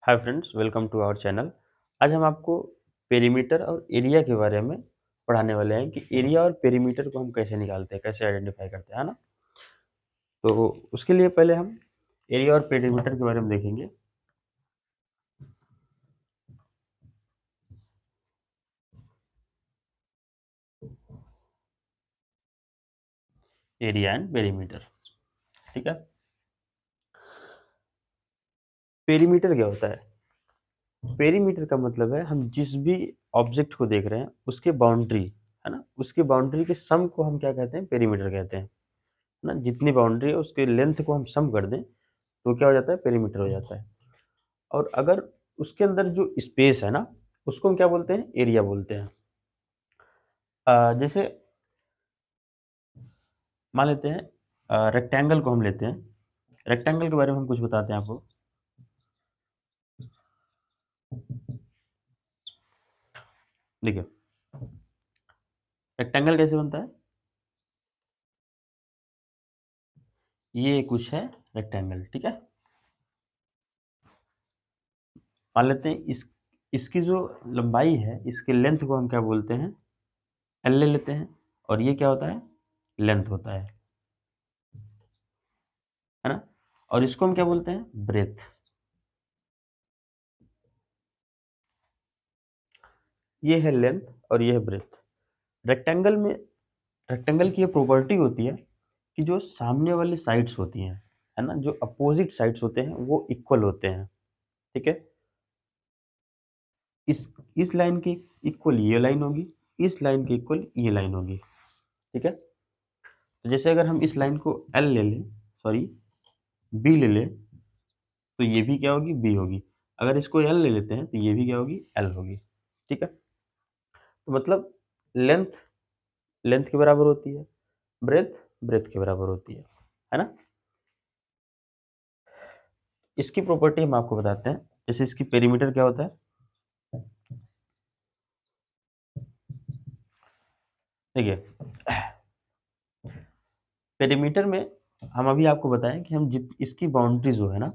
Hi friends, welcome to our channel. आज हम आपको पेरीमीटर और एरिया के बारे में पढ़ाने वाले हैं कि एरिया और पेरीमीटर को हम कैसे निकालते हैं, कैसे आइडेंटिफाई करते हैं, है ना। तो उसके लिए पहले हम एरिया और पेरीमीटर के बारे में देखेंगे। एरिया एंड पेरीमीटर, ठीक है। पेरीमीटर क्या होता है? पेरीमीटर का मतलब है हम जिस भी ऑब्जेक्ट को देख रहे हैं उसके बाउंड्री, है ना, उसके बाउंड्री के सम को हम क्या कहते हैं? पेरीमीटर कहते हैं, है ना। जितनी बाउंड्री है उसके लेंथ को हम सम कर दें तो क्या हो जाता है? पेरीमीटर हो जाता है। और अगर उसके अंदर जो स्पेस है ना, उसको हम क्या बोलते हैं? एरिया बोलते हैं। जैसे मान लेते हैं रेक्टेंगल को हम लेते हैं। रेक्टेंगल के बारे में हम कुछ बताते हैं आपको। देखिए, रेक्टेंगल कैसे बनता है? ये कुछ है रेक्टेंगल, ठीक है। मान लेते हैं इसकी जो लंबाई है, इसके लेंथ को हम क्या बोलते हैं? एल ले लेते हैं। और ये क्या होता है? लेंथ होता है ना। और इसको हम क्या बोलते हैं? ब्रेथ। ये है लेंथ और ये है ब्रेथ। रेक्टेंगल में, रेक्टेंगल की ये प्रॉपर्टी होती है कि जो सामने वाली साइड्स होती हैं, है ना, जो अपोजिट साइड्स होते हैं वो इक्वल होते हैं, ठीक है। इस इस लाइन के इक्वल ये लाइन होगी, इस लाइन के इक्वल ये लाइन होगी, ठीक है। तो जैसे अगर हम इस लाइन को एल ले लें, सॉरी बी ले लें, तो ये भी क्या होगी? बी होगी। अगर इसको एल ले लेते हैं तो ये भी क्या होगी? एल होगी, ठीक है। तो मतलब लेंथ लेंथ के बराबर होती है, ब्रेथ ब्रेथ के बराबर होती है ना। इसकी प्रॉपर्टी हम आपको बताते हैं। जैसे इसकी पेरीमीटर क्या होता है? देखिए, पेरीमीटर में हम अभी आपको बताएं कि हम जित इसकी बाउंड्री जो है ना,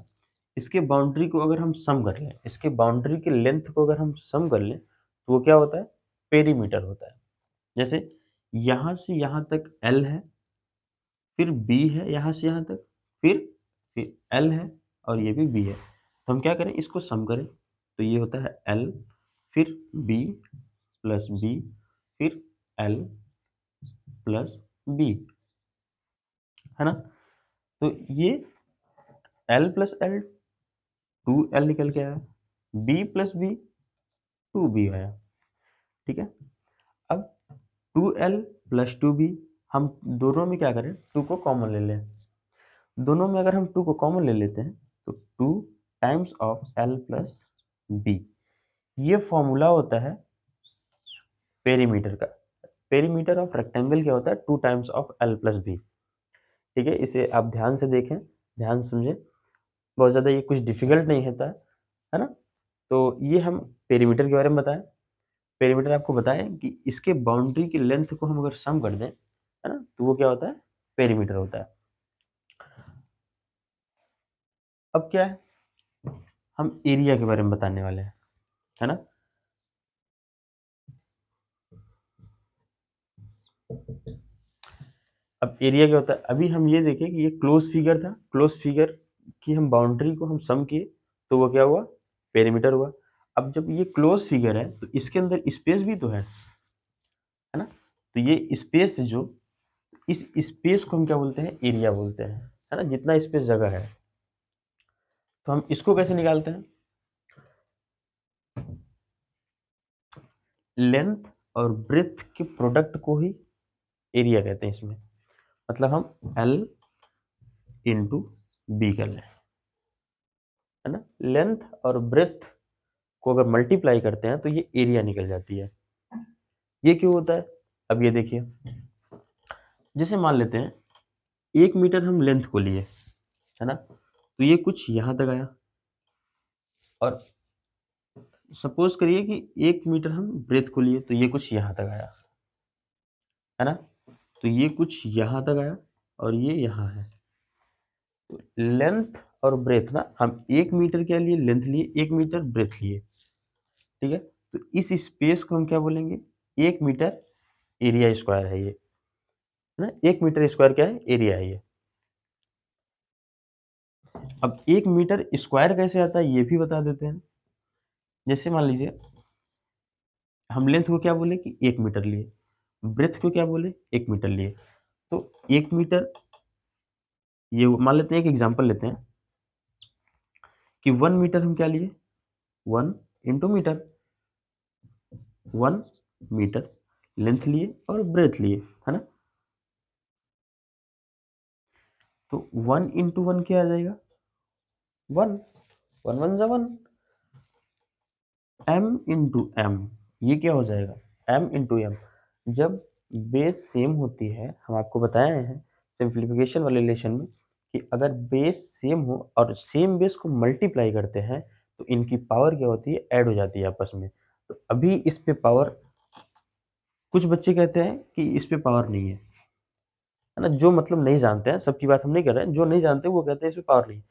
इसके बाउंड्री को अगर हम सम कर लें, इसके बाउंड्री के लेंथ को अगर हम सम कर लें तो वो क्या होता है? पेरीमीटर होता है। जैसे यहाँ से यहाँ तक एल है, फिर बी है यहाँ से यहाँ तक, फिर एल है, और ये भी बी है। तो हम क्या करें? इसको सम करें तो ये होता है एल, फिर बी प्लस बी, फिर एल प्लस बी, है ना। तो ये L plus L, two L निकल के आया, B plus B, two B आया, ठीक है। अब two L plus two B, हम दोनों में क्या करें? टू को कॉमन ले लें। दोनों में अगर हम टू को कॉमन ले लेते हैं तो two times of L plus B, ये फॉर्मूला होता है पेरीमीटर का। पेरीमीटर ऑफ रेक्टेंगल क्या होता है? Two times of L plus B, ठीक है। इसे आप ध्यान से देखें, ध्यान से समझें। बहुत ज़्यादा ये कुछ डिफिकल्ट नहीं होता है ना। तो ये हम पेरीमीटर के बारे में बताएं। पेरीमीटर आपको बताएं कि इसके बाउंड्री की लेंथ को हम अगर सम कर दें, है ना, तो वो क्या होता है? पेरीमीटर होता है। अब क्या है? हम एरिया के बारे में बताने वाले हैं, है ना। अब एरिया क्या होता है? अभी हम ये देखें कि ये क्लोज फिगर था, क्लोज फिगर की हम बाउंड्री को हम सम किए तो वो क्या हुआ? पेरीमीटर हुआ। अब जब ये क्लोज फिगर है तो इसके अंदर स्पेस भी तो है ना। तो ये स्पेस जो, इस स्पेस को हम क्या बोलते हैं? एरिया बोलते हैं, है ना, जितना स्पेस जगह है। तो हम इसको कैसे निकालते हैं? लेंथ और ब्रेथ के प्रोडक्ट को ही एरिया कहते हैं इसमें। मतलब हम एल इंटू बी कर लें, है ना। लेंथ और ब्रेथ को अगर मल्टीप्लाई करते हैं तो ये एरिया निकल जाती है। ये क्यों होता है? अब ये देखिए, जैसे मान लेते हैं 1 मीटर हम लेंथ को लिए, है ना, तो ये कुछ यहाँ तक आया। और सपोज करिए कि 1 मीटर हम ब्रेथ को लिए तो ये कुछ यहाँ तक आया, है ना। तो ये कुछ यहाँ तक आया और ये यहाँ है। तो लेंथ और ब्रेथ ना, हम 1 मीटर क्या लिए, लेंथ लिए, 1 मीटर ब्रेथ लिए, ठीक है। तो इस स्पेस को हम क्या बोलेंगे, 1 मीटर एरिया स्क्वायर है ये, है ना, 1 मीटर स्क्वायर क्या है, एरिया है ये। अब 1 मीटर स्क्वायर कैसे आता है ये भी बता देते हैं। जैसे मान लीजिए हम लेंथ को क्या बोले कि 1 मीटर लिए, ब्रेथ को क्या बोले 1 मीटर लिए, तो 1 मीटर, ये मान लेते हैं, एक एग्जांपल लेते हैं कि 1 मीटर हम क्या लिए, 1 इंटू मीटर, 1 मीटर लेंथ लिए और ब्रेथ लिए, है ना। तो 1 इंटू 1 क्या आ जाएगा, 1, 1 1 जा 1, m इंटू एम, ये क्या हो जाएगा, m इंटू एम। जब बेस सेम होती है, हम आपको बताए हैं सिंप्लीफिकेशन वाले लेसन में कि अगर बेस सेम हो और सेम बेस को मल्टीप्लाई करते हैं तो इनकी पावर क्या होती है, ऐड हो जाती है आपस में। तो अभी इस पे पावर, कुछ बच्चे कहते हैं कि इस पे पावर नहीं है ना, जो मतलब नहीं जानते हैं, सबकी बात हम नहीं कर रहे हैं, जो नहीं जानते वो कहते हैं इस पे पावर नहीं।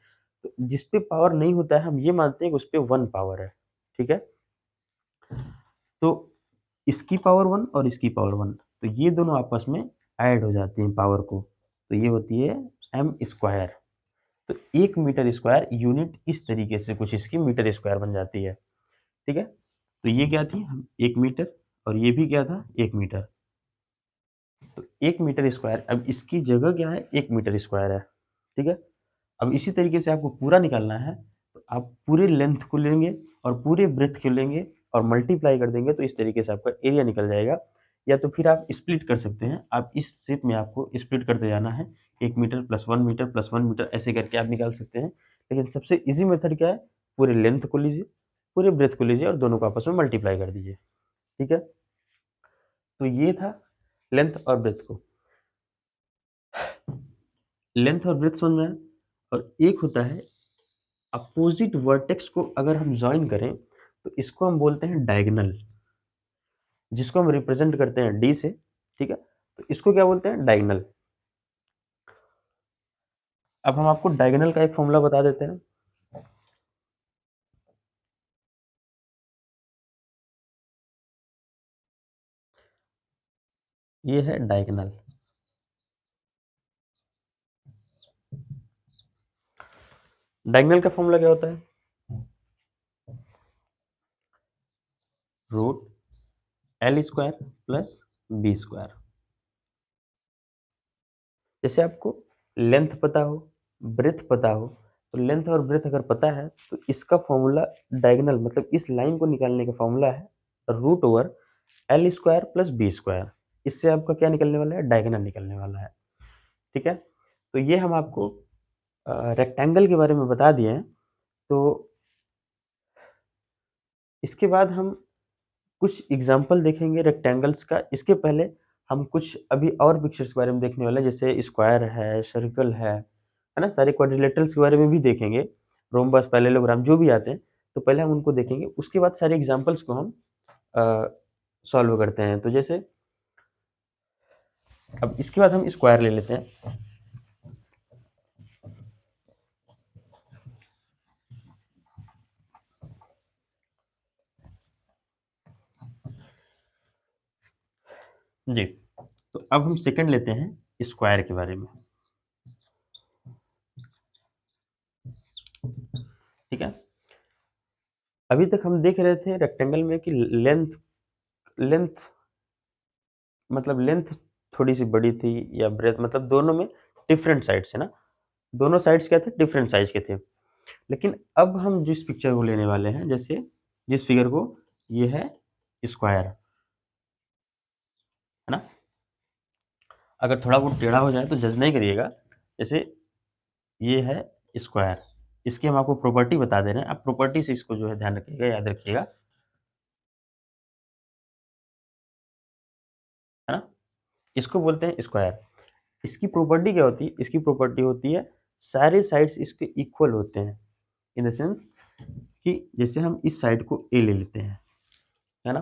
तो जिस पे पावर नहीं होता है हम ये मानते हैं कि उस पे 1 पावर है, ठीक है। तो इसकी पावर 1 और इसकी पावर 1, तो ये दोनों आपस में ऐड हो जाती हैं पावर को, तो ये होती है m स्क्वायर। तो 1 मीटर स्क्वायर यूनिट इस तरीके से कुछ इसकी मीटर स्क्वायर बन जाती है, ठीक है। तो ये क्या थी, हम 1 मीटर, और ये भी क्या था 1 मीटर, तो 1 मीटर स्क्वायर, अब इसकी जगह क्या है, 1 मीटर स्क्वायर है, ठीक है। अब इसी तरीके से आपको पूरा निकालना है, तो आप पूरे लेंथ को लेंगे और पूरे ब्रेथ को लेंगे और मल्टीप्लाई कर देंगे, तो इस तरीके से आपका एरिया निकल जाएगा। या तो फिर आप स्प्लिट कर सकते हैं, आप इस शेप में आपको स्प्लिट करते जाना है, 1 metre plus 1 metre plus 1 metre ऐसे करके आप निकाल सकते हैं। लेकिन सबसे ईजी मेथड क्या है, पूरे लेंथ को लीजिए, पूरे ब्रेथ को लीजिए और दोनों को आपस में मल्टीप्लाई कर दीजिए, ठीक है। तो ये था लेंथ और ब्रेथ को, लेंथ और ब्रेथ समझ में आया। और एक होता है अपोजिट वर्टेक्स को अगर हम ज्वाइन करें तो इसको हम बोलते हैं डायगोनल, जिसको हम रिप्रेजेंट करते हैं डी से, ठीक है। तो इसको क्या बोलते हैं, डायगोनल। अब हम आपको डायगोनल का एक फॉर्मूला बता देते हैं। ये है डायगोनल। डायगोनल का फॉर्मूला क्या होता है, root L square plus B square. जैसे आपको लेंथ पता हो, ब्रेथ पता हो, तो लेंथ और ब्रेथ अगर पता है तो इसका फॉर्मूला डायगोनल, मतलब इस लाइन को निकालने का फॉर्मूला है root over L square plus B square. इससे आपका क्या निकलने वाला है, डायगोनल निकलने वाला है, ठीक है। तो ये हम आपको रेक्टेंगल के बारे में बता दिए हैं। तो इसके बाद हम कुछ एग्जांपल देखेंगे रेक्टेंगल्स का। इसके पहले हम कुछ अभी और पिक्चर्स के बारे में देखने वाले हैं, जैसे स्क्वायर है, सर्कल है ना, सारे क्वाड्रिलेटरल्स के बारे में भी देखेंगे, रोम्बस, पैरेललोग्राम जो भी आते हैं। तो पहले हम उनको देखेंगे, उसके बाद सारे एग्जांपल्स को हम सॉल्व करते हैं। तो जैसे अब इसके बाद हम स्क्वायर ले लेते हैं। जी, तो अब हम सेकंड लेते हैं स्क्वायर के बारे में, ठीक है। अभी तक हम देख रहे थे रेक्टेंगल में कि लेंथ लेंथ मतलब लेंथ थोड़ी सी बड़ी थी या ब्रेथ, मतलब दोनों में डिफरेंट साइड्स है ना, दोनों साइड्स क्या थे, डिफरेंट साइज के थे। लेकिन अब हम जिस पिक्चर को लेने वाले हैं, जैसे जिस फिगर को, ये है स्क्वायर, है ना। अगर थोड़ा बहुत टेढ़ा हो जाए तो जज नहीं करिएगा। जैसे ये है स्क्वायर, इसकी हम आपको प्रॉपर्टी बता दे रहे हैं, आप प्रॉपर्टी से इसको जो है ध्यान रखिएगा, याद रखिएगा, है ना। इसको बोलते हैं स्क्वायर। इसकी प्रॉपर्टी क्या होती है, इसकी प्रॉपर्टी होती है सारे साइड्स इसके इक्वल होते हैं, इन द सेंस कि जैसे हम इस साइड को ए ले लेते हैं, है ना,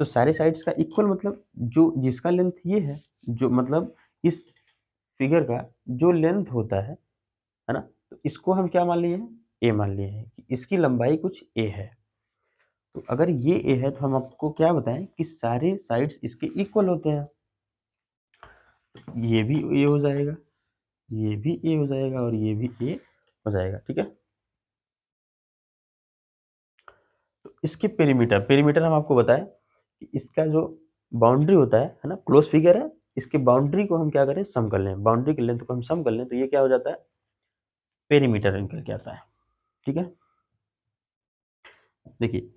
तो सारे साइड्स का इक्वल मतलब जो जिसका लेंथ ये है, जो मतलब इस फिगर का जो लेंथ होता है ना, तो इसको हम क्या मान लिए हैं, ए मान लिए हैं कि इसकी लंबाई कुछ ए है। तो अगर ये ए है तो हम आपको क्या बताएं कि सारे साइड्स इसके इक्वल होते हैं। ये भी ए हो जाएगा, ये भी ए हो जाएगा और ये भी ए हो जाएगा, ठीक है। तो इसके पेरीमीटर, पेरीमीटर हम आपको बताएं कि इसका जो बाउंड्री होता है ना, क्लोज फिगर है, इसके बाउंड्री को हम क्या करें, सम कर लें, बाउंड्री की लेंथ को हम सम कर लें तो ये क्या हो जाता है, पेरीमीटर निकल के आता है, ठीक है। देखिए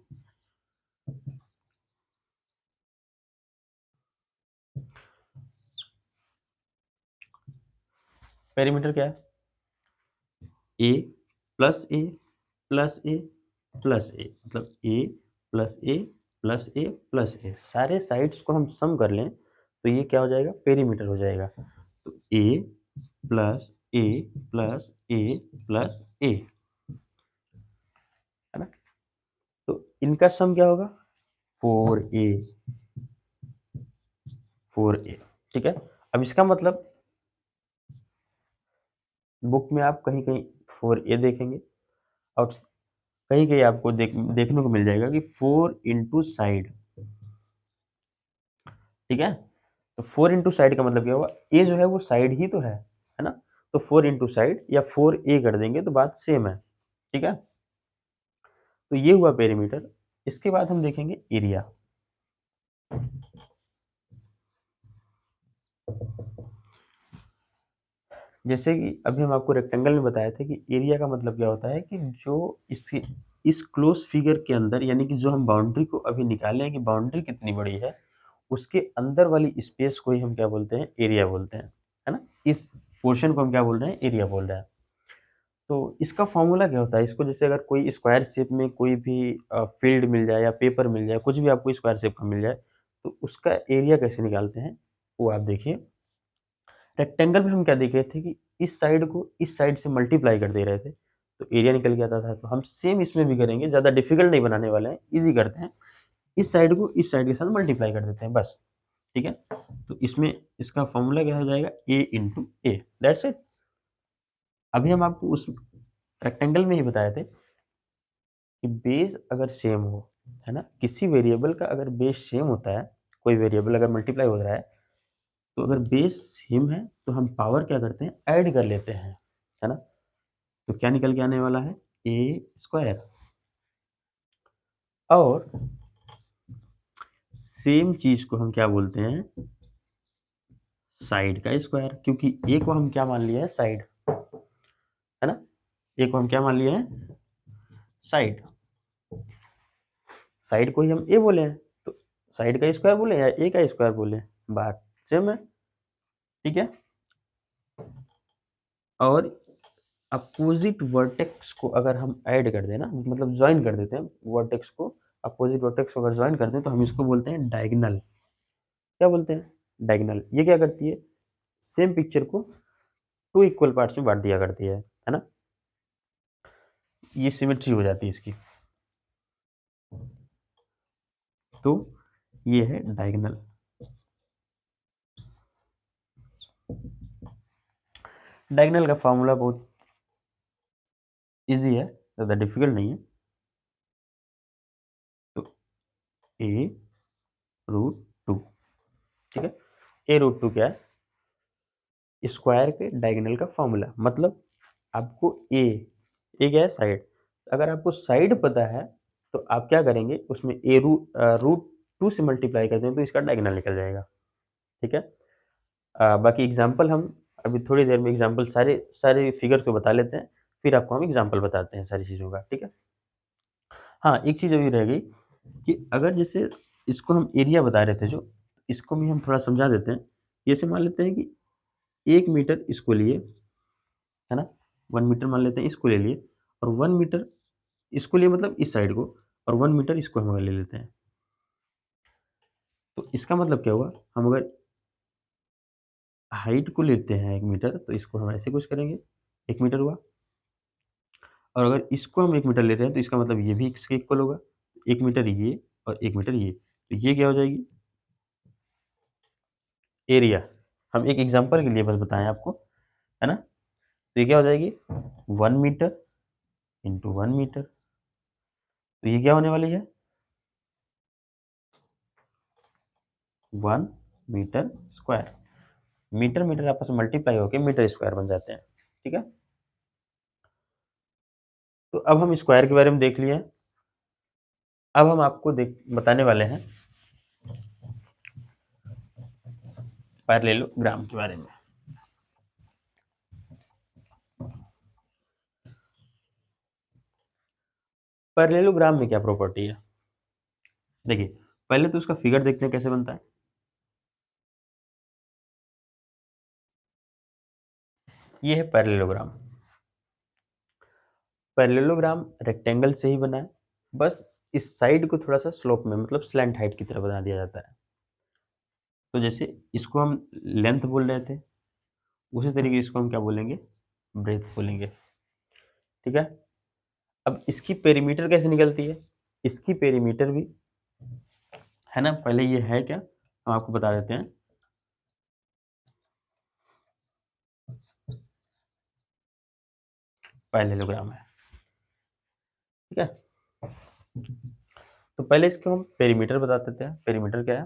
पेरीमीटर क्या है, ए plus A plus A plus ए, मतलब ए plus A plus A plus ए, सारे साइड्स को हम सम कर लें तो ये क्या हो जाएगा, पेरीमीटर हो जाएगा। तो ए plus A plus A plus ए, है ना। तो इनका सम क्या होगा, 4a, 4a, ठीक है। अब इसका मतलब बुक में आप कहीं कहीं 4a देखेंगे और कहीं कहीं आपको देखने को मिल जाएगा कि 4 इंटू साइड, ठीक है। तो 4 इंटू साइड का मतलब क्या होगा, ए जो है वो साइड ही तो है ना। तो 4 इंटू साइड या 4a कर देंगे तो बात सेम है, ठीक है। तो ये हुआ पेरीमीटर। इसके बाद हम देखेंगे एरिया। जैसे कि अभी हम आपको रेक्टेंगल में बताए थे कि एरिया का मतलब क्या होता है कि जो इसके इस क्लोज फिगर के अंदर, यानी कि जो हम बाउंड्री को अभी निकाले हैं कि बाउंड्री कितनी बड़ी है, उसके अंदर वाली स्पेस को ही हम क्या बोलते हैं, एरिया बोलते हैं, है ना। इस पोर्शन को हम क्या बोल रहे हैं, एरिया बोल रहे हैं। तो इसका फॉर्मूला क्या होता है, इसको जैसे अगर कोई स्क्वायर शेप में कोई भी फील्ड मिल जाए या पेपर मिल जाए, कुछ भी आपको स्क्वायर शेप का मिल जाए, तो उसका एरिया कैसे निकालते हैं वो आप देखिए। रेक्टेंगल में हम क्या देख रहे थे कि इस साइड को इस साइड से मल्टीप्लाई कर दे रहे थे तो एरिया निकल के आता था। तो हम सेम इसमें भी करेंगे, ज़्यादा डिफिकल्ट नहीं बनाने वाले हैं, इजी करते हैं। इस साइड को इस साइड के साथ मल्टीप्लाई कर देते हैं बस, ठीक है। तो इसमें इसका फॉर्मूला क्या हो जाएगा, ए इंटू ए, दैट्स इट। अभी हम आपको उस रेक्टेंगल में ही बताए थे कि बेस अगर सेम हो, है ना, किसी वेरिएबल का अगर बेस सेम होता है, कोई वेरिएबल अगर मल्टीप्लाई हो रहा है, तो अगर बेस सेम है तो हम पावर क्या करते हैं, ऐड कर लेते हैं, है ना। तो क्या निकल के आने वाला है, ए स्क्वायर। और सेम चीज को हम क्या बोलते हैं, साइड का स्क्वायर, क्योंकि ए को हम क्या मान लिया है, साइड, है ना। ए को हम क्या मान लिया है, साइड। साइड को ही हम ए बोले हैं तो साइड का स्क्वायर बोले या ए का स्क्वायर बोले, बात सेम है, ठीक है। और अपोजिट वर्टेक्स को अगर हम ऐड कर दें ना, मतलब ज्वाइन कर देते हैं वर्टेक्स को, अपोजिट वर्टेक्स को अगर ज्वाइन कर दें तो हम इसको बोलते हैं डायगोनल। क्या बोलते हैं, डायगोनल। ये क्या करती है, सेम पिक्चर को टू इक्वल पार्ट्स में बांट दिया करती है ना। ये सिमेट्री हो जाती है इसकी। तो ये है डायगोनल। डायगोनल का फॉर्मूला बहुत इजी है, ज़्यादा डिफिकल्ट नहीं है। तो ए रूट टू, ठीक है। ए रूट टू क्या है, स्क्वायर के डायगोनल का फॉर्मूला। मतलब आपको ए क्या है, साइड। अगर आपको साइड पता है तो आप क्या करेंगे, उसमें ए रूट टू से मल्टीप्लाई कर दें तो इसका डायगोनल निकल जाएगा, ठीक है। बाकी एग्जाम्पल हम अभी थोड़ी देर में एग्जाम्पल सारे सारे फिगर को बता लेते हैं, फिर आपको हम एग्जाम्पल बताते हैं सारी चीज़ों का, ठीक है। हाँ, एक चीज़ अभी रह गई कि अगर जैसे इसको हम एरिया बता रहे थे जो, इसको भी हम थोड़ा समझा देते हैं। जैसे मान लेते हैं कि 1 मीटर इसको लिए, है ना, 1 मीटर मान लेते हैं इसको ले लिए, और 1 मीटर इसको लिए मतलब इस साइड को, और 1 मीटर इसको हम अगर ले लेते हैं तो इसका मतलब क्या हुआ, हम अगर हाइट को लेते हैं 1 मीटर तो इसको हम ऐसे कुछ करेंगे, 1 मीटर हुआ। और अगर इसको हम 1 मीटर ले रहे हैं तो इसका मतलब ये भी इसके इक्वल होगा, 1 मीटर ये और 1 मीटर ये, तो ये क्या हो जाएगी, एरिया। हम एक एग्जांपल के लिए बस बताएं आपको, है ना। तो ये क्या हो जाएगी 1 मीटर इंटू 1 मीटर, तो ये क्या होने वाली है 1 मीटर स्क्वायर। मीटर मीटर आपस में मल्टीप्लाई होकर मीटर स्क्वायर बन जाते हैं, ठीक है। तो अब हम स्क्वायर के बारे में देख लिए। अब हम आपको बताने वाले हैं पैरेललोग्राम के बारे में। पैरेललोग्राम में क्या प्रॉपर्टी है, देखिए पहले तो उसका फिगर देखते हैं कैसे बनता है। ये है पैरेललोग्राम। पैरेललोग्राम रेक्टेंगल से ही बना है, बस इस साइड को थोड़ा सा स्लोप में मतलब स्लैंट हाइट की तरह बना दिया जाता है। तो जैसे इसको हम लेंथ बोल रहे थे, उसी तरीके इसको हम क्या बोलेंगे ब्रेथ बोलेंगे, ठीक है। अब इसकी पेरीमीटर कैसे निकलती है, इसकी पेरीमीटर भी है ना, पहले ये है क्या हम आपको बता देते हैं। पैरेललोग्राम है, ठीक है। तो पहले इसको हम पेरीमीटर बता देते हैं। पेरीमीटर क्या है,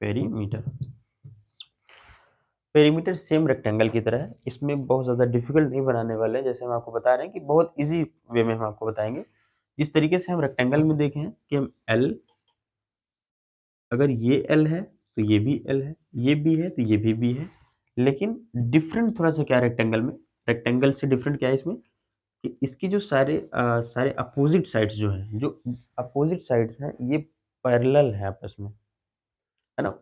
पेरीमीटर पेरीमीटर सेम रेक्टेंगल की तरह है, इसमें बहुत ज़्यादा डिफिकल्ट नहीं बनाने वाले हैं। जैसे हम आपको बता रहे हैं कि बहुत इजी वे में हम आपको बताएंगे। जिस तरीके से हम रेक्टेंगल में देखें कि हम एल, अगर ये एल है तो ये भी एल है, ये बी है तो ये भी बी है, लेकिन डिफरेंट थोड़ा सा क्या है रेक्टेंगल में, रेक्टेंगल से डिफरेंट क्या है इसमें कि इसकी जो सारे अपोजिट साइड्स जो हैं, जो अपोजिट साइड्स हैं ये पैरेलल है आपस में, है ना।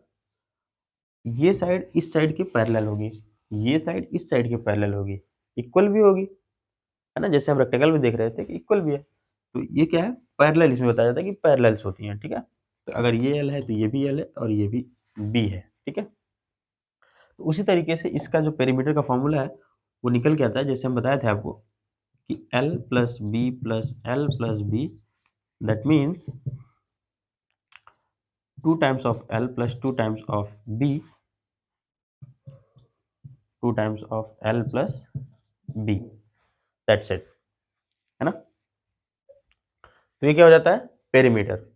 ये साइड इस साइड के पैरेलल होगी, ये साइड इस साइड के पैरेलल होगी, इक्वल भी होगी, है ना। जैसे हम रेक्टेंगल में देख रहे थे कि इक्वल भी है, तो ये क्या है पैरेलल, इसमें बताया जाता है कि पैरेलल्स होती हैं, ठीक है। तो अगर ये एल है तो ये भी एल है और ये भी बी है, ठीक है। तो उसी तरीके से इसका जो पेरीमीटर का फॉर्मूला है वो निकल के आता है, जैसे हम बताए थे आपको कि L plus B plus L plus B, that means 2 times of L plus 2 times of B, 2 times of L plus B, that's it, है ना। तो ये क्या हो जाता है पेरीमीटर।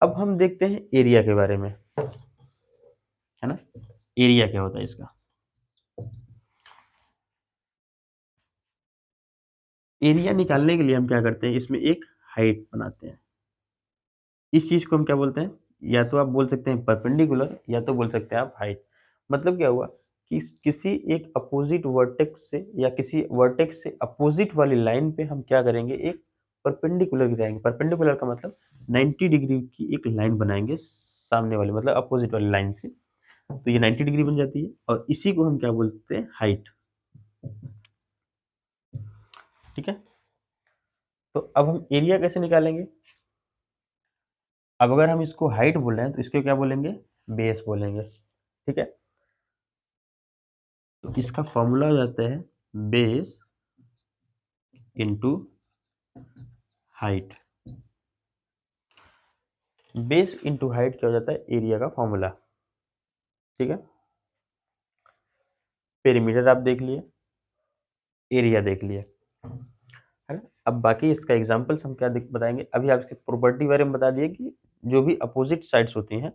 अब हम देखते हैं एरिया के बारे में, है ना। एरिया क्या होता है इसका, एरिया निकालने के लिए हम क्या करते हैं, इसमें एक हाइट बनाते हैं। इस चीज को हम क्या बोलते हैं, या तो आप बोल सकते हैं परपेंडिकुलर, या तो बोल सकते हैं आप हाइट। मतलब क्या हुआ कि किसी एक अपोजिट वर्टेक्स से या किसी वर्टेक्स से अपोजिट वाली लाइन पे हम क्या करेंगे, एक परपेंडिकुलर गिराएंगे। परपेंडिकुलर का मतलब 90 डिग्री की एक लाइन बनाएंगे सामने वाली मतलब अपोजिट वाली लाइन से, तो ये 90 डिग्री बन जाती है और इसी को हम क्या बोलते हैं हाइट, ठीक है। तो अब हम एरिया कैसे निकालेंगे, अब अगर हम इसको हाइट बोल रहे हैं तो इसको क्या बोलेंगे बेस बोलेंगे, ठीक है। तो इसका फॉर्मूला हो जाता है base into height. Base into height क्या हो जाता है एरिया का फॉर्मूला, ठीक है। पेरीमीटर आप देख लिए, एरिया देख लिए, है ना। अब बाकी इसका एग्जांपल्स हम क्या बताएंगे, अभी आप इसकी प्रॉपर्टी बारे में बता दिए कि जो भी अपोजिट साइड्स होती हैं,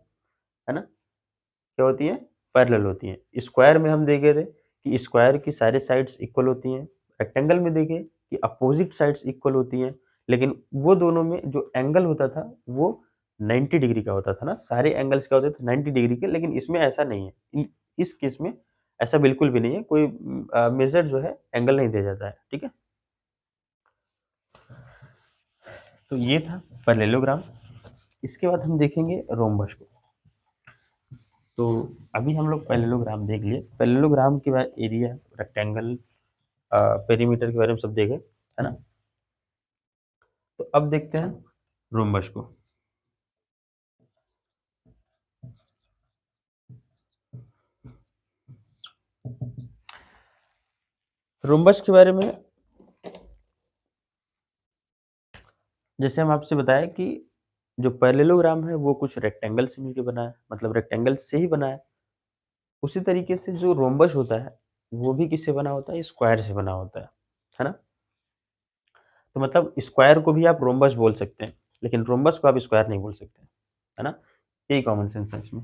है ना, क्या होती हैं पैरेलल होती हैं। स्क्वायर में हम देखे थे कि स्क्वायर की सारे साइड्स इक्वल होती हैं, रेक्टेंगल में देखे कि अपोजिट साइड्स इक्वल होती हैं, लेकिन वो दोनों में जो एंगल होता था वो 90 डिग्री का होता था ना, सारे एंगल्स क्या होते थे 90 डिग्री के, लेकिन इसमें ऐसा नहीं है। इस केस में ऐसा बिल्कुल भी नहीं है, कोई मेजर जो है एंगल नहीं दिया जाता है, ठीक है। तो ये था पैरेललोग्राम। इसके बाद हम देखेंगे रोम्बस को। तो अभी हम लोग पैरेललोग्राम देख लिए, पैरेललोग्राम के बाद एरिया, रेक्टेंगल, पेरीमीटर के बारे में सब देखे, है ना। तो अब देखते हैं रोम्बस को। रोम्बस के बारे में जैसे हम आपसे बताया कि जो पैरेललोग्राम है वो कुछ रेक्टेंगल से मिलके बना है, मतलब रेक्टेंगल से ही बना है। उसी तरीके से जो रोम्बस होता है वो भी किससे बना होता है? स्क्वायर से बना होता है ना? तो मतलब स्क्वायर को भी आप रोम्बस बोल सकते हैं, लेकिन रोम्बस को आप स्क्वायर नहीं बोल सकते, है ना? यही कॉमन सेंस है इसमें।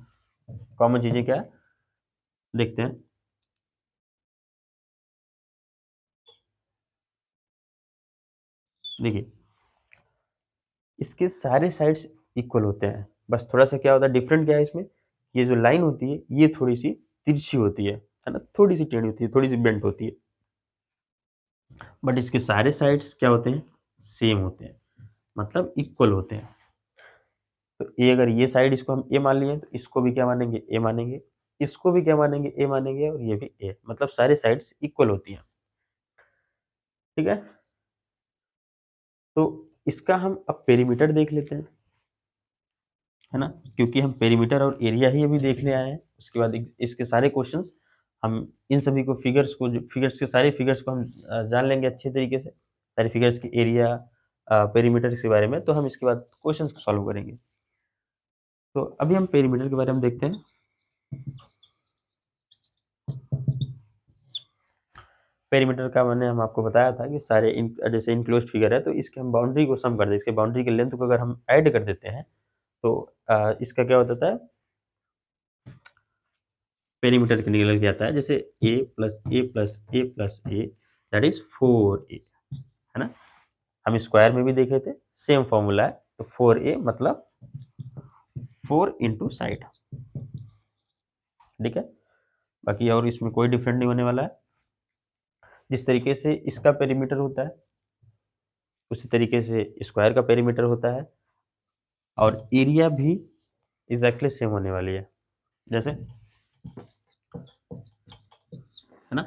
कॉमन चीजें क्या है देखते हैं। देखिए, इसके सारे साइड्स इक्वल होते हैं, बस थोड़ा सा क्या होता है, डिफरेंट क्या है इसमें, ये जो लाइन होती है ये थोड़ी सी तिरछी होती है ना, थोड़ी सी टेढ़ी होती है, थोड़ी सी बेंट होती है, बट इसके सारे साइड्स क्या होते हैं? सेम होते हैं, मतलब इक्वल होते हैं। तो ए, अगर ये साइड इसको हम ए मान लिए तो इसको भी क्या मानेंगे? ए मानेंगे, इसको भी क्या मानेंगे? ए मानेंगे, और ये भी ए, मतलब सारे साइड्स इक्वल होती हैं। ठीक है, तो इसका हम अब पेरीमीटर देख लेते हैं, है ना, क्योंकि हम पेरीमीटर और एरिया ही अभी देखने आए हैं। उसके बाद इसके सारे क्वेश्चंस हम इन सभी को फिगर्स के सारे फिगर्स को हम जान लेंगे अच्छे तरीके से, सारे फिगर्स के एरिया, पेरीमीटर के बारे में, तो हम इसके बाद क्वेश्चंस को सॉल्व करेंगे। तो अभी हम पेरीमीटर के बारे में देखते हैं। पेरीमीटर का मैंने हम आपको बताया था कि सारे जैसे इनक्लोज्ड फिगर है तो इसके हम बाउंड्री को सम कर दें, इसके बाउंड्री के लेंथ को अगर हम ऐड कर देते हैं तो इसका क्या होता है? पेरीमीटर के निकल जाता है, जैसे A plus A plus A plus A that is 4a, है ना? हम स्क्वायर में भी देखे थे, सेम फॉर्मूला है। तो 4a मतलब 4 इंटू साइड, ठीक है। बाकी और इसमें कोई डिफरेंट नहीं होने वाला है। जिस तरीके से इसका पेरीमीटर होता है उसी तरीके से स्क्वायर का पेरीमीटर होता है, और एरिया भी एग्जैक्टली सेम होने वाली है। जैसे, है ना,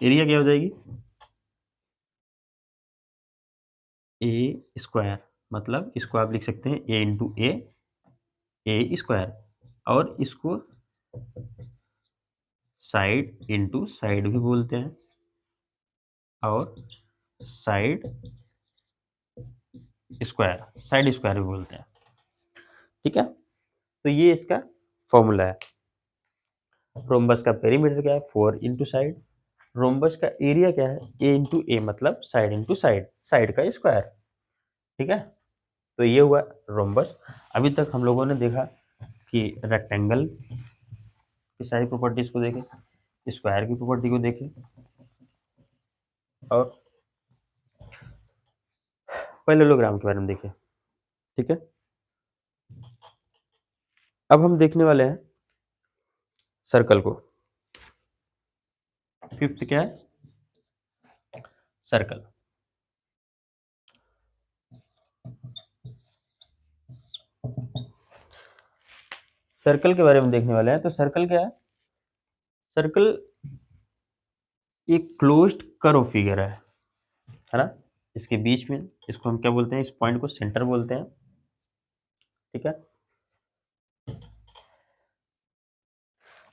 एरिया क्या हो जाएगी? ए स्क्वायर, मतलब इसको आप लिख सकते हैं ए इंटू ए स्क्वायर, और इसको साइड इंटू साइड भी बोलते हैं, और साइड स्क्वायर, साइड स्क्वायर भी बोलते हैं, ठीक है। तो ये इसका फॉर्मूला है। रोम्बस का पेरीमीटर क्या है? 4 इंटू साइड। रोम्बस का एरिया क्या है? ए इंटू ए, मतलब साइड इंटू साइड, साइड का स्क्वायर, ठीक है। तो ये हुआ रोम्बस। अभी तक हम लोगों ने देखा कि रेक्टेंगल की सारी प्रॉपर्टीज को देखें, स्क्वायर की प्रॉपर्टी को देखें, और पैरेललोग्राम के बारे में देखें, ठीक है। अब हम देखने वाले हैं सर्कल को। फिफ्थ क्या है? सर्कल। सर्कल के बारे में देखने वाले हैं। तो सर्कल क्या है? सर्कल एक क्लोज्ड कर्व फिगर है ना। इसके बीच में, इसको हम क्या बोलते हैं? इस पॉइंट को सेंटर बोलते हैं, ठीक है।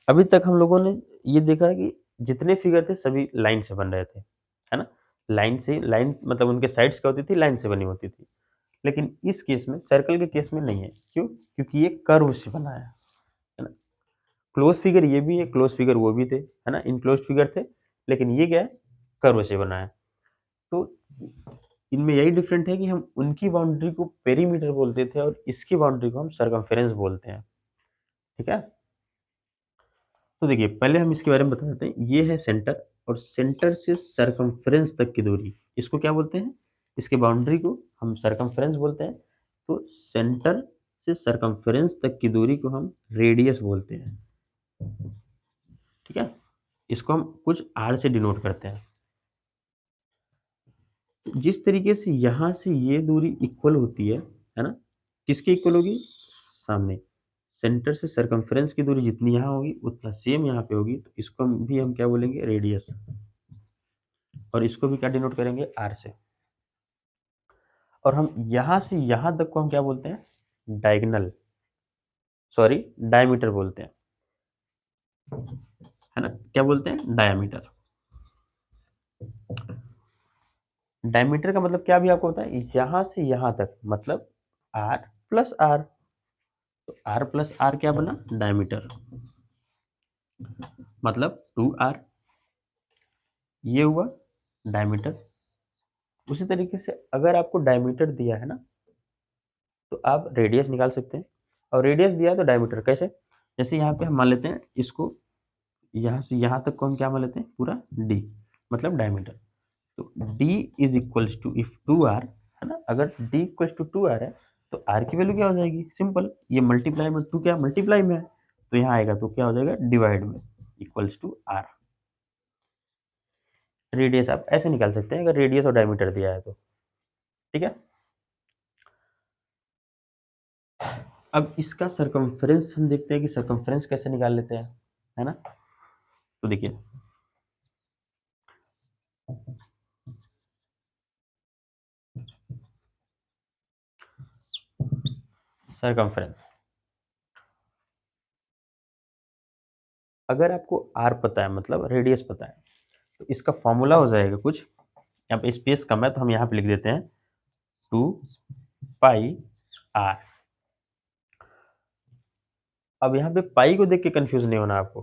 अभी तक हम लोगों ने ये देखा है कि जितने फिगर थे सभी लाइन से बन रहे थे, है ना। लाइन से, लाइन मतलब उनके साइड्स क्या होती थी? लाइन से बनी होती थी। लेकिन इस केस में, सर्कल के केस में नहीं है। क्यों? क्योंकि ये कर्व से बना है ना। क्लोज फिगर ये भी है, क्लोज फिगर वो भी थे, है ना, इनक्लोज फिगर थे, लेकिन ये क्या है? कर्व से बना है। तो इनमें यही डिफरेंट है कि हम उनकी बाउंड्री को पेरीमीटर बोलते थे और इसकी बाउंड्री को हम सरकमफेरेंस बोलते हैं, ठीक है। तो देखिए, पहले हम इसके बारे में बता देते हैं। ये है सेंटर, और सेंटर से सरकमफेरेंस तक की दूरी, इसको क्या बोलते हैं? इसके बाउंड्री को हम सरकमफेरेंस बोलते हैं। तो सेंटर से सरकमफेरेंस तक की दूरी को हम रेडियस बोलते हैं, ठीक है। इसको हम कुछ आर से डिनोट करते हैं। तो जिस तरीके से यहाँ से ये दूरी इक्वल होती है ना, किसके इक्वल होगी? सामने, सेंटर से सरकमफेरेंस की दूरी जितनी यहाँ होगी उतना सेम यहाँ पे होगी, तो इसको भी हम क्या बोलेंगे? रेडियस। और इसको भी क्या डिनोट करेंगे? आर से। और हम यहाँ से यहाँ तक को हम क्या बोलते हैं? डायगोनल, सॉरी, डायमीटर बोलते हैं, है ना। क्या बोलते हैं? डायमीटर। डायमीटर का मतलब क्या भी आपको पता है? यहाँ से यहाँ तक, मतलब आर, प्लस आर। तो आर प्लस आर क्या बना? डायमीटर, मतलब 2r, ये हुआ डायमीटर। उसी तरीके से अगर आपको डायमीटर दिया है ना, तो आप रेडियस निकाल सकते हैं। और रेडियस दिया है तो डायमीटर कैसे? जैसे यहाँ पे हम मान लेते हैं इसको, यहाँ से यहाँ तक को हम क्या मान लेते हैं? पूरा d, मतलब डायमीटर। तो d is equals to, if 2r है ना, अगर d इक्वल्स टू 2r है तो r की वैल्यू क्या हो जाएगी? सिंपल, ये मल्टीप्लाई में 2 क्या मल्टीप्लाई में है, तो यहाँ आएगा तो क्या हो जाएगा? डिवाइड में, इक्वल्स टू r। रेडियस आप ऐसे निकाल सकते हैं अगर रेडियस और डायमीटर दिया है तो, ठीक है। अब इसका सरकमफ्रेंस हम देखते हैं कि सरकमफ्रेंस कैसे निकाल लेते हैं, है ना। तो देखिए, सरकमफ्रेंस, अगर आपको r पता है, मतलब रेडियस पता है, तो इसका फॉर्मूला हो जाएगा कुछ, यहाँ पे स्पेस कम है तो हम यहाँ पे लिख देते हैं 2 पाई r। अब यहाँ पे पाई को देख के कंफ्यूज नहीं होना आपको,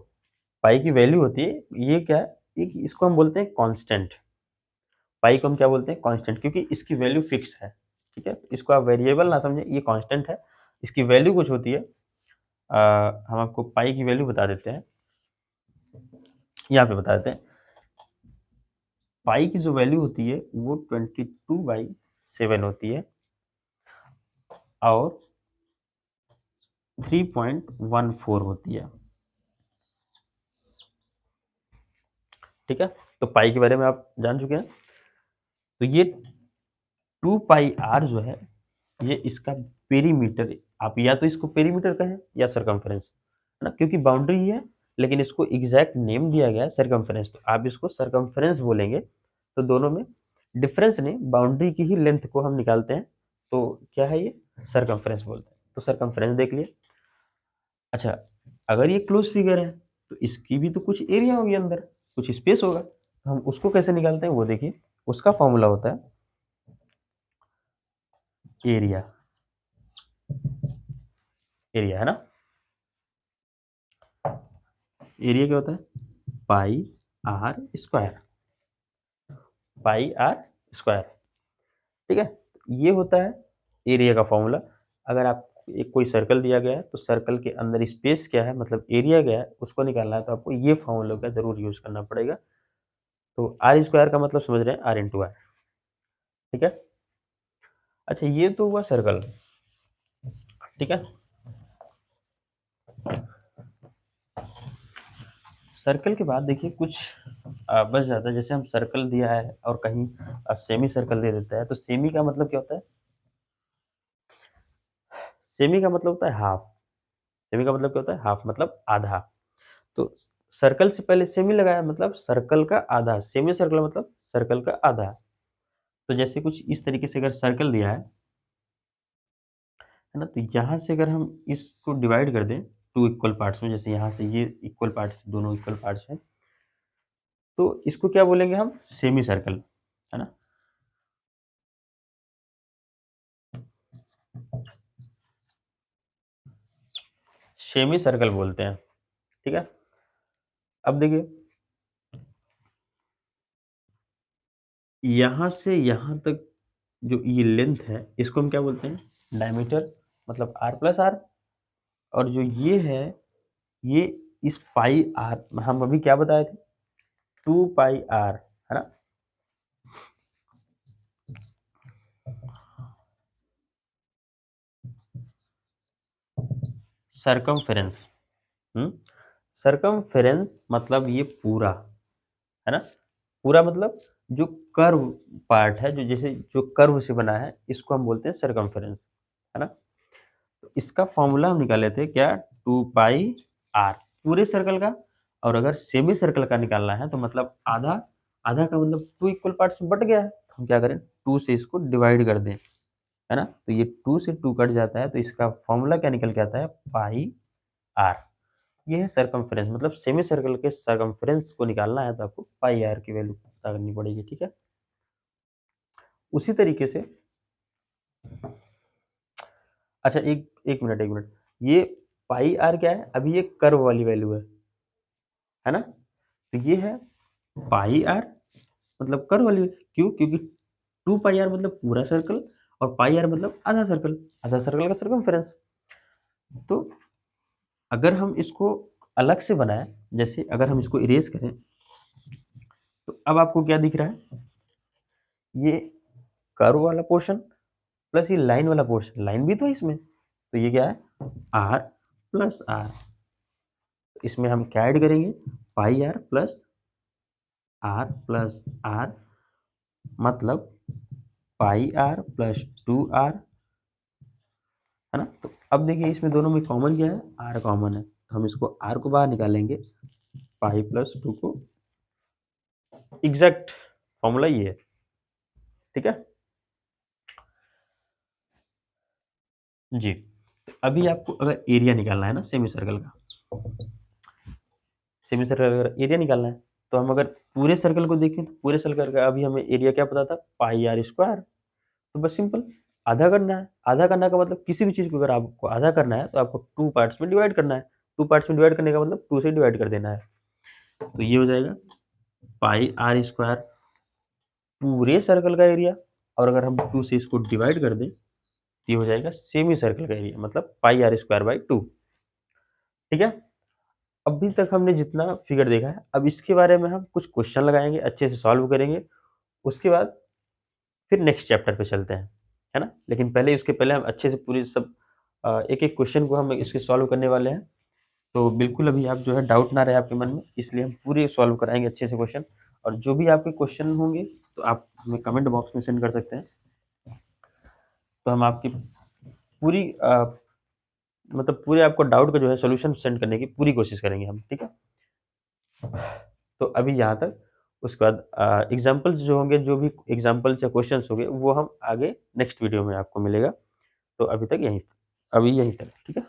पाई की वैल्यू होती है, ये क्या है, एक इसको हम बोलते हैं कांस्टेंट। पाई को हम क्या बोलते हैं? कांस्टेंट, क्योंकि इसकी वैल्यू फिक्स है, ठीक है। इसको आप वेरिएबल ना समझे, ये कांस्टेंट है, इसकी वैल्यू कुछ होती है। हम आपको पाई की वैल्यू बता देते हैं, यहाँ पे बता देते हैं। पाई की जो वैल्यू होती है वो 22/7 होती है और 3.14 होती है, ठीक है। तो पाई के बारे में आप जान चुके हैं। तो ये 2 पाई आर जो है, ये इसका पेरीमीटर, आप या तो इसको पेरीमीटर कहें या सरकमफ्रेंस, है ना, क्योंकि बाउंड्री ही है, लेकिन इसको एग्जैक्ट नेम दिया गया है सरकमफ्रेंस, तो आप इसको सरकमफ्रेंस बोलेंगे। तो दोनों में डिफरेंस नहीं, बाउंड्री की ही लेंथ को हम निकालते हैं, तो क्या है ये? सरकमफ्रेंस बोलते हैं। तो सरकमफ्रेंस देख लिए। अच्छा, अगर ये क्लोज फिगर है तो इसकी भी तो कुछ एरिया होगी, अंदर कुछ स्पेस होगा, तो हम उसको कैसे निकालते हैं वो देखिए। उसका फॉर्मूला होता है एरिया, एरिया है ना। एरिया क्या होता है? Pi r square, pi r square, ठीक है। ये होता है एरिया का फॉर्मूला। अगर आप एक कोई सर्कल दिया गया है तो सर्कल के अंदर स्पेस क्या है, मतलब एरिया क्या है, उसको निकालना है तो आपको ये फॉर्मूला का जरूर यूज करना पड़ेगा। तो आर स्क्वायर का मतलब समझ रहे हैं, आर इंटू आर, ठीक है। अच्छा, ये तो हुआ सर्कल, ठीक है। सर्कल के बाद देखिए कुछ बच जाता है, जैसे हम सर्कल दिया है और कहीं सेमी सर्कल दे देता है, तो सेमी का मतलब क्या होता है? सेमी का मतलब होता है हाफ। सेमी का मतलब क्या होता है? हाफ, मतलब आधा। तो सर्कल से पहले सेमी लगाया, मतलब सर्कल का आधा, सेमी सर्कल मतलब सर्कल का आधा। तो जैसे कुछ इस तरीके से अगर सर्कल दिया है ना, तो यहाँ से अगर हम इसको डिवाइड कर दें टू इक्वल पार्ट्स में, जैसे यहाँ से ये इक्वल पार्ट्स, दोनों इक्वल पार्ट्स हैं, तो इसको क्या बोलेंगे हम? सेमी सर्कल, है ना। सेमी सर्कल बोलते हैं, ठीक है। अब देखिए, यहाँ से यहाँ तक जो ये लेंथ है, इसको हम क्या बोलते हैं? डायमीटर, मतलब r प्लस आर। और जो ये है, ये इस पाई आर, हम अभी क्या बताए थे? 2 पाई आर, है ना। सरकमफेरेंस, सरकमफेरेंस मतलब ये पूरा, है ना। पूरा मतलब जो कर्व पार्ट है, जो जैसे जो कर्व से बना है, इसको हम बोलते हैं सरकमफेरेंस, है ना। तो इसका फॉर्मूला हम निकाले थे क्या? 2 पाई आर, पूरे सर्कल का। और अगर सेमी सर्कल का निकालना है तो मतलब आधा, आधा का मतलब 2 इक्वल पार्ट्स में बट गया है, तो हम क्या करें? 2 से इसको डिवाइड कर दें, है ना। तो ये 2 से 2 कट जाता है, तो इसका फॉर्मूला क्या निकल के आता है? Pi are. ये है सरकमफ्रेंस, मतलब सेमी सर्कल के सरकमफ्रेंस को निकालना है तो आपको पाई आर की वैल्यू पता करनी पड़ेगी, ठीक है। उसी तरीके से अच्छा, एक एक मिनट, ये पाई आर क्या है? अभी ये कर्व वाली वैल्यू है ना? तो ये है पाई आर, मतलब कर्व वाली। क्यों? क्योंकि 2 पाई आर मतलब पूरा सर्कल, और पाई आर मतलब आधा सर्कल का सर्कमफेरेंस। तो अगर हम इसको अलग से बनाएं, जैसे अगर हम इसको इरेज करें, तो अब आपको क्या दिख रहा है? ये कर्व वाला पोर्शन प्लस ये लाइन वाला पोर्शन, लाइन भी तो है इसमें, तो ये क्या है? R plus R. इसमें हम क्या ऐड करेंगे? पाई आर प्लस आर, मतलब पाई आर प्लस 2r, है ना? तो अब देखिए इसमें दोनों में कॉमन क्या है? आर कॉमन है, तो हम इसको आर को बाहर निकालेंगे, पाई प्लस 2 को। एग्जैक्ट फॉर्मूला ये है, ठीक है जी। अभी आपको अगर एरिया निकालना है ना सेमी सर्कल का, सेमी सर्कल का अगर एरिया निकालना है, तो हम अगर पूरे सर्कल को देखें, तो पूरे सर्कल का अभी हमें एरिया क्या पता था? पाई आर स्क्वायर। तो बस सिंपल आधा करना है। आधा करने का मतलब किसी भी चीज को अगर आपको आधा करना है तो आपको 2 पार्ट्स में डिवाइड करना है। 2 पार्ट्स में डिवाइड करने का मतलब 2 से डिवाइड कर देना है। तो ये हो जाएगा पाई आर स्क्वायर पूरे सर्कल का एरिया, और अगर हम 2 से इसको डिवाइड कर दें तो ये हो जाएगा सेमी सर्कल का एरिया, मतलब पाई आर स्क्वायर बाई 2। ठीक है? अभी तक हमने जितना फिगर देखा है, अब इसके बारे में हम कुछ क्वेश्चन लगाएंगे, अच्छे से सॉल्व करेंगे। उसके बाद फिर नेक्स्ट चैप्टर पे चलते हैं, है ना? लेकिन पहले उसके पहले हम अच्छे से पूरी सब एक-एक क्वेश्चन को हम इसके सॉल्व करने वाले हैं। तो बिल्कुल अभी आप जो है डाउट ना रहे आपके मन में, इसलिए हम पूरे सॉल्व कराएँगे अच्छे से क्वेश्चन। और जो भी आपके क्वेश्चन होंगे तो आप हमें कमेंट बॉक्स में सेंड कर सकते हैं। तो हम आपकी पूरी मतलब पूरे आपको डाउट का जो है सॉल्यूशन सेंड करने की पूरी कोशिश करेंगे हम, ठीक है? तो अभी यहाँ तक। उसके बाद एग्ज़ाम्पल्स जो होंगे, जो भी एग्ज़ाम्पल्स या क्वेश्चन्स होंगे, वो हम आगे नेक्स्ट वीडियो में आपको मिलेगा। तो अभी यहीं तक, ठीक है?